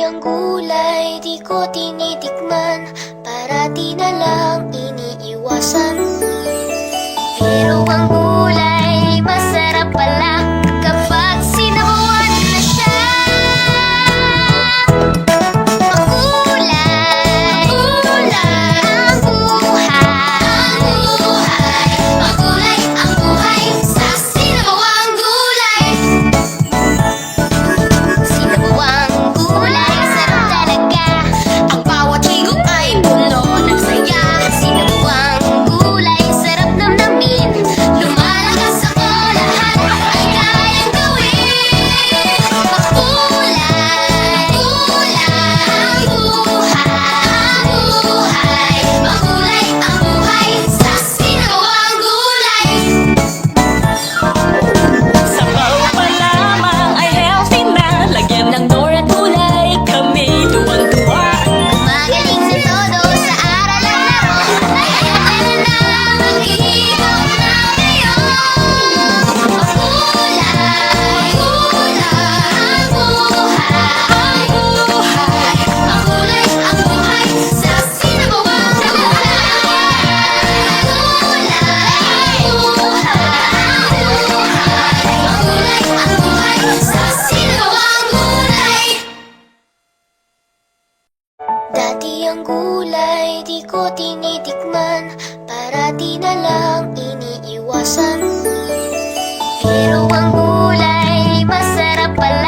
ang gulay di ko tinitikman, parati na lang iniiwasan. Pero ang gulay masarap pala kapag sinabawan na siya. Makulay, makulay ang buhay. Makulay ang buhay sa sinabawang gulay. Sinabawang gulay, sarap talaga. Ang bawat higop ay puno ng saya. Sinabawang gulay, sarap namnamin. Lumalakas ako, lahat ay kayang gawin. Makulay, kulay ang buhay. Makulay ang buhay sa sinabawang gulay. Sabaw pa lamang ay healthy na. Lagyan ng Nor at gulay, kami tuwang-tuwa. Magaling na todo sa aral at laro. Hayaan na maghihirap na ngayon. Makulay, kulay ang buhay. Makulay ang buhay sa sinabawang gulay. Kulay, makulay ang buhay sa sinabawang gulay. Dati ang gulay di ko tinitikman, parati na lang iniiwasan. Pero ang gulay masarap pala